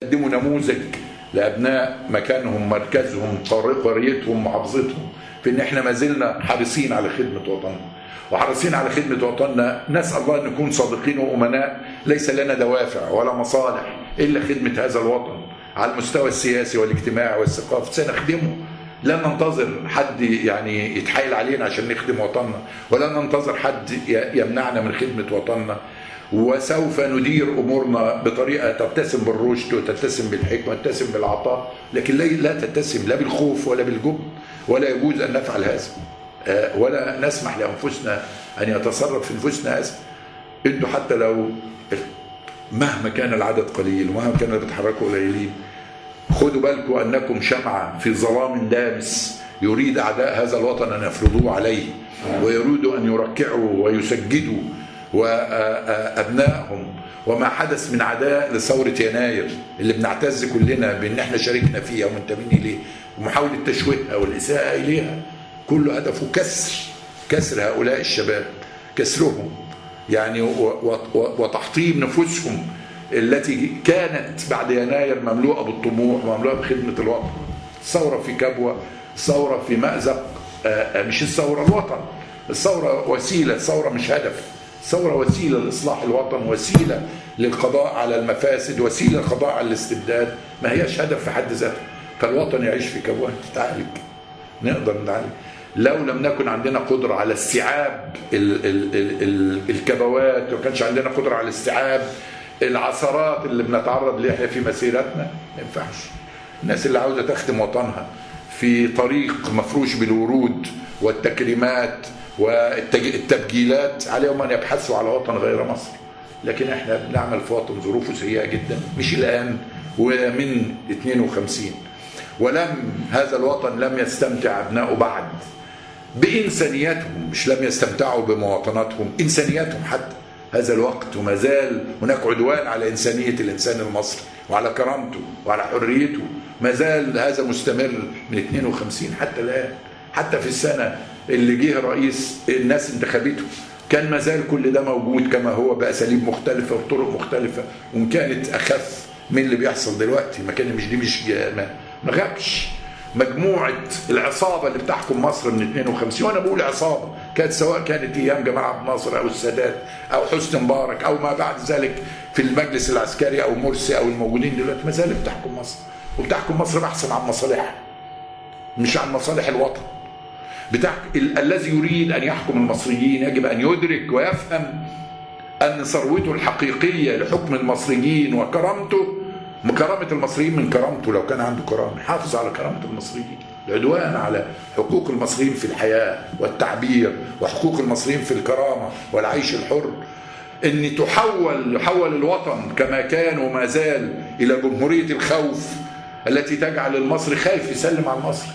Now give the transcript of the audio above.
قدموا نموذج لأبناء مكانهم مركزهم قريتهم محافظتهم في إن إحنا ما زلنا حريصين على خدمة وطننا وحريصين على خدمة وطننا. نسأل الله أن نكون صادقين وأمناء، ليس لنا دوافع ولا مصالح إلا خدمة هذا الوطن على المستوى السياسي والاجتماعي والثقافي. سنخدمه، لا ننتظر حد يعني يتحايل علينا عشان نخدم وطننا، ولا ننتظر حد يمنعنا من خدمة وطننا. وسوف ندير أمورنا بطريقة تتسم بالرشد وتتسم بالحكمة وتتسم بالعطاء، لكن لا تتسم لا بالخوف ولا بالجبن، ولا يجوز أن نفعل هذا ولا نسمح لأنفسنا أن يتصرف في نفوسنا هذا. أنتوا حتى لو مهما كان العدد قليل ومهما كانوا بيتحركوا قليلين، خدوا بالكم أنكم شمعة في ظلام دامس يريد أعداء هذا الوطن أن يفرضوه عليه، ويريدوا أن يركعوا ويسجدوا وأبنائهم. وما حدث من عداء لثورة يناير اللي بنعتز كلنا بأن احنا شاركنا فيها ومنتمين إليه، ومحاولة تشويهها والإساءة إليها، كل هدفه كسر هؤلاء الشباب، كسرهم يعني وتحطيم نفوسهم التي كانت بعد يناير مملوءة بالطموح ومملوءة بخدمة الوطن. الثورة في كبوة، الثورة في مأزق، مش الثورة الوطن. الثورة وسيلة، الثورة مش هدف. الثورة وسيلة لإصلاح الوطن، وسيلة للقضاء على المفاسد، وسيلة للقضاء على الاستبداد، ما هياش هدف في حد ذاته. فالوطن يعيش في كبوة تتعالج، نقدر نتعالج. لو لم نكن عندنا قدرة على استيعاب الكبوات، وما كانش عندنا قدرة على استيعاب العثرات اللي بنتعرض ليها في مسيرتنا، ما ينفعش. الناس اللي عاوزة تخدم وطنها في طريق مفروش بالورود والتكريمات والتبجيلات، عليهم أن يبحثوا على وطن غير مصر. لكن احنا بنعمل في وطن ظروفه سيئة جدا، مش الآن ومن 52. هذا الوطن لم يستمتع أبنائه بعد بإنسانياتهم، مش لم يستمتعوا بمواطناتهم، إنسانياتهم حتى هذا الوقت. وما زال هناك عدوان على إنسانية الإنسان المصري وعلى كرامته وعلى حريته. ما زال هذا مستمر من 52 حتى الآن. حتى في السنة اللي جه رئيس الناس انتخبته كان ما زال كل ده موجود كما هو، بأساليب مختلفة وبطرق مختلفة، وإن كانت أخف من اللي بيحصل دلوقتي. ما كان ما غابش مجموعة العصابة اللي بتحكم مصر من 52. وأنا بقول عصابة، كانت سواء كانت أيام جمال عبد الناصر أو السادات أو حسني مبارك أو ما بعد ذلك في المجلس العسكري أو مرسي أو الموجودين دلوقتي، ما زالت بتحكم مصر، وبتحكم مصر بحثا عن مصالحها مش عن مصالح الوطن. الذي يريد أن يحكم المصريين يجب أن يدرك ويفهم أن ثروته الحقيقية لحكم المصريين وكرامته، كرامة المصريين من كرامته لو كان عنده كرامة، حافظ على كرامة المصريين. العدوان على حقوق المصريين في الحياة والتعبير، وحقوق المصريين في الكرامة والعيش الحر، أن يحول الوطن كما كان وما زال إلى جمهورية الخوف التي تجعل المصري خايف يسلم على المصري.